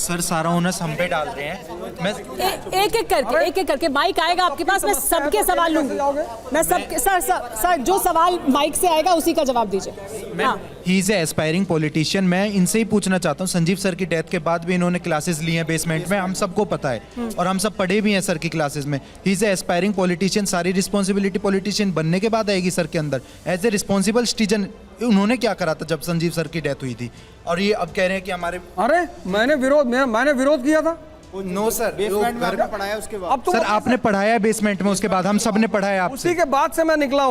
Sir सारा onus हम पे डाल रहे हैं। मैं एक एक करके माइक आएगा आपके पास, मैं सबके सवाल लूंगी। मैं सबके सर जो सवाल माइक से आएगा उसी का जवाब दीजिए। He is a aspiring politician. मैं इनसे ही पूछना चाहता हूँ, संजीव सर की डेथ के बाद भी इन्होंने क्लासेस ली हैं बेसमेंट में, हम सबको पता है और हम सब पढ़े भी हैं सर की क्लासेस में। He is a aspiring politician. सारी रिस्पॉन्सिबिलिटी पॉलिटिशियन बनने के बाद आएगी सर के अंदर। एज ए रिस्पॉन्सिबल सिटीजन उन्होंने क्या करा था जब संजीव सर की डेथ हुई थी, और ये अब कह रहे हैं कि हमारे अरे मैंने विरोध किया था। नो सर, बेसमेंट में आपने पढ़ाया उसके बाद। अब तो सर आपने पढ़ाया बेसमेंट में, उसके बाद हम सब ने पढ़ाया आपसे। उसी के बाद से मैं निकला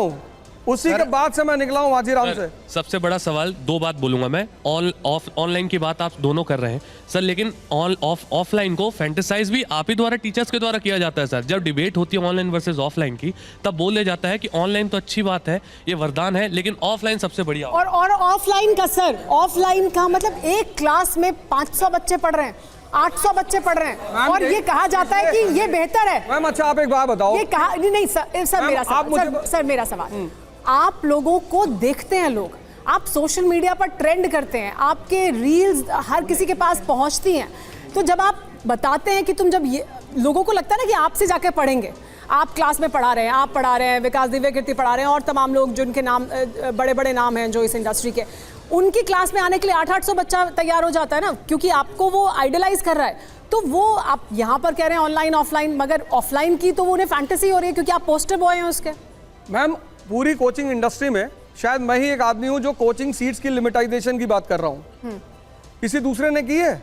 हूँ, वाजीराम से। सबसे बड़ा सवाल, दो बात बोलूंगा मैं। ऑनलाइन की बात आप दोनों कर रहे हैं सर, लेकिन ऑफलाइन को फैंटेसाइज भी आप ही द्वारा, टीचर्स के द्वारा किया जाता है सर। जब डिबेट होती है ऑनलाइन वर्सेस ऑफलाइन की, तब बोले जाता है कि ऑनलाइन तो अच्छी बात है, ये वरदान है, लेकिन ऑफलाइन सबसे बढ़िया। और ऑफलाइन का सर, ऑफलाइन का मतलब एक क्लास में 500 बच्चे पढ़ रहे हैं, 800 बच्चे पढ़ रहे हैं, और ये कहा जाता है कि ये बेहतर है। मैम अच्छा आप एक बात बताओ। ये कहा नहीं सर, मेरा सवाल, आप लोगों को देखते हैं लोग, आप सोशल मीडिया पर ट्रेंड करते हैं, आपके रील्स हर किसी के पास पहुंचती हैं, तो जब आप बताते हैं कि तुम जब ये लोगों को लगता है ना कि आपसे जाके पढ़ेंगे, आप क्लास में पढ़ा रहे हैं, आप पढ़ा रहे हैं, विकास दिव्य कीर्ति पढ़ा रहे हैं और तमाम लोग जिनके नाम बड़े बड़े नाम हैं जो इस इंडस्ट्री के, उनकी क्लास में आने के लिए 800 बच्चा तैयार हो जाता है ना, क्योंकि आपको वो आइडलाइज कर रहा है। तो वो आप यहाँ पर कह रहे हैं ऑनलाइन ऑफलाइन, मगर ऑफलाइन की तो वो उन्हें फैंटेसी हो रही है क्योंकि आप पोस्टर बॉय हैं उसके। मैम पूरी कोचिंग इंडस्ट्री में शायद मैं ही एक आदमी हूं जो कोचिंग सीट्स की लिमिटाइजेशन की बात कर रहा हूं, किसी दूसरे ने की है?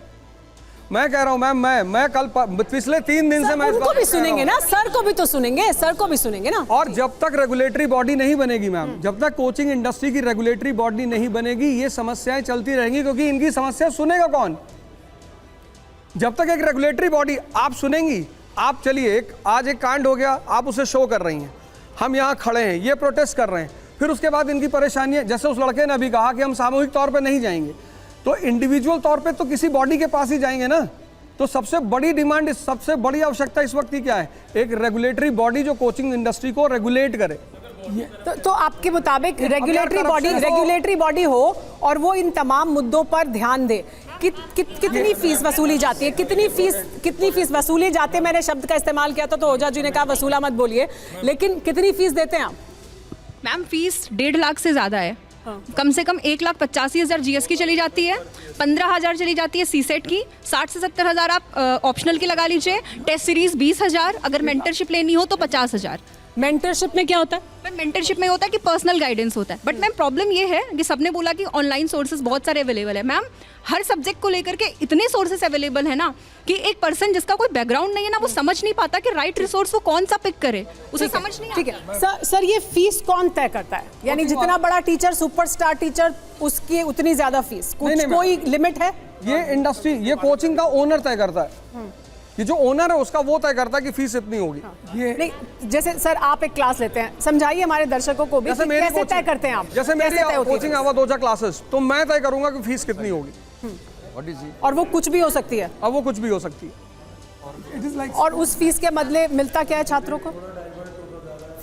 मैं कह रहा हूं मैम, मैं कल पिछले 3 दिन से मैं उनको भी सुनेंगे ना, सर को भी तो सुनेंगे, सर को भी सुनेंगे ना। और जब तक रेगुलेटरी बॉडी नहीं बनेगी मैम, जब तक कोचिंग इंडस्ट्री की रेगुलेटरी बॉडी नहीं बनेगी, ये समस्याएं चलती रहेंगी, क्योंकि इनकी समस्या सुनेगा कौन? जब तक एक रेगुलेटरी बॉडी आप सुनेंगी। आप चलिए, आज एक कांड हो गया, आप उसे शो कर रही हैं, हम यहाँ खड़े हैं, ये प्रोटेस्ट कर रहे हैं, फिर उसके बाद इनकी परेशानियां, जैसे उस लड़के ने अभी कहा कि हम सामूहिक तौर पे नहीं जाएंगे, तो इंडिविजुअल तौर पे तो किसी बॉडी के पास ही जाएंगे ना। तो सबसे बड़ी डिमांड, सबसे बड़ी आवश्यकता इस वक्त की क्या है? एक रेगुलेटरी बॉडी जो कोचिंग इंडस्ट्री को रेगुलेट करे। तो आपके मुताबिक रेगुलेटरी बॉडी हो और वो इन तमाम मुद्दों पर ध्यान दे। कितनी फीस वसूली जाती है, कितनी फीस वसूली जाती है? मैंने शब्द का इस्तेमाल किया था तो ओझा जी ने कहा वसूला मत बोलिए, लेकिन कितनी फीस देते हैं आप? मैम फीस 1.5 लाख से ज़्यादा है। कम से कम 1,85,000 GS की चली जाती है, 15,000 चली जाती है CSET की, 60 से 70 हज़ार आप ऑप्शनल की लगा लीजिए, टेस्ट सीरीज 20,000, अगर मेंटरशिप लेनी हो तो 50,000। मेंटरशिप में क्या होता है? मैम मेंटरशिप में होता है कि पर्सनल गाइडेंस होता है, बट मैम प्रॉब्लम ये है कि सबने बोला कि ऑनलाइन सोर्सेज बहुत सारे अवेलेबल है। मैम हर सब्जेक्ट को लेकर के इतने सोर्सेज अवेलेबल है ना कि एक पर्सन जिसका कोई बैकग्राउंड नहीं है ना, वो समझ नहीं पाता कि राइट रिसोर्स वो कौन सा पिक करे, उसे समझ नहीं आता। ठीक है सर, ये फीस कौन तय करता है? यानी जितना बड़ा टीचर, सुपरस्टार टीचर, उसकी उतनी ज्यादा फीस, कोई लिमिट है? ये इंडस्ट्री, ये कोचिंग का ओनर तय करता है, ये जो ओनर है उसका वो तय करता है कि फीस इतनी होगी। ये नहीं, जैसे सर आप एक क्लास लेते हैं, समझाइए हमारे दर्शकों को भी कि कैसे तय करते हैं आप? जैसे मेरी कोचिंग आवादोजा क्लासेस, तो मैं तय करूंगा कि फीस कितनी होगी, और वो कुछ भी हो सकती है। अब वो कुछ भी हो सकती है। और उस फीस के बदले मिलता क्या है छात्रों को?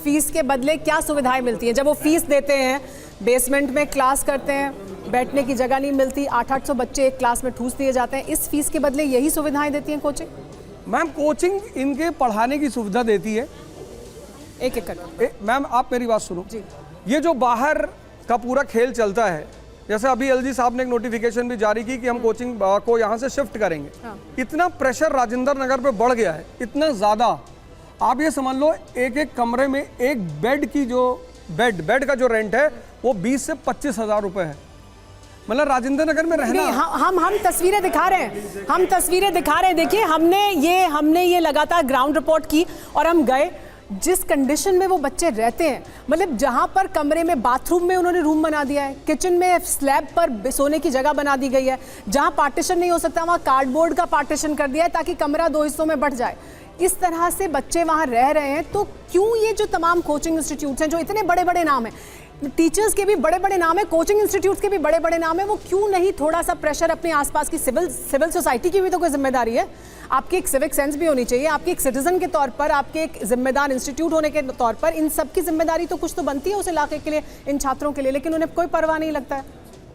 फीस के बदले क्या सुविधाएं मिलती हैं? जब वो फीस देते हैं, बेसमेंट में क्लास करते हैं, बैठने की जगह नहीं मिलती, 800 बच्चे एक क्लास में ठूस दिए जाते हैं, इस फीस के बदले यही सुविधाएं देती हैं कोचिंग? मैम कोचिंग इनके पढ़ाने की सुविधा देती है। एक करके मैम आप मेरी बात सुनो जी। ये जो बाहर का पूरा खेल चलता है, जैसे अभी LG साहब ने एक नोटिफिकेशन भी जारी की कि हम कोचिंग को यहाँ से शिफ्ट करेंगे। इतना प्रेशर राजेंद्र नगर पे बढ़ गया है, इतना ज़्यादा, आप ये समझ लो एक एक कमरे में एक बेड की जो बेड का जो रेंट है वो 20 से 25 हज़ार रुपये है। मतलब राजेंद्र नगर में रहना। हम तस्वीरें दिखा रहे हैं, हम तस्वीरें दिखा रहे हैं। देखिए हमने ये लगातार ग्राउंड रिपोर्ट की और हम गए जिस कंडीशन में वो बच्चे रहते हैं, मतलब जहां पर कमरे में बाथरूम में उन्होंने रूम बना दिया है, किचन में स्लैब पर सोने की जगह बना दी गई है, जहां पार्टीशन नहीं हो सकता वहां कार्डबोर्ड का पार्टीशन कर दिया है ताकि कमरा 2 हिस्सों में बंट जाए। इस तरह से बच्चे वहां रह रहे हैं। तो क्यों ये जो तमाम कोचिंग इंस्टीट्यूट्स हैं जो इतने बड़े बड़े नाम हैं, टीचर्स के भी बड़े बड़े नाम है, कोचिंग इंस्टीट्यूट्स के भी बड़े बड़े नाम है, वो क्यों नहीं थोड़ा सा प्रेशर अपने आसपास की सिविल सोसाइटी की भी तो कोई जिम्मेदारी है, आपकी एक सिविक सेंस भी होनी चाहिए, आपकी एक सिटीजन के तौर पर, आपके एक जिम्मेदार इंस्टीट्यूट होने के तौर पर इन सब की जिम्मेदारी तो कुछ तो बनती है उस इलाके के लिए, इन छात्रों के लिए, लेकिन उन्हें कोई परवाह नहीं लगता है।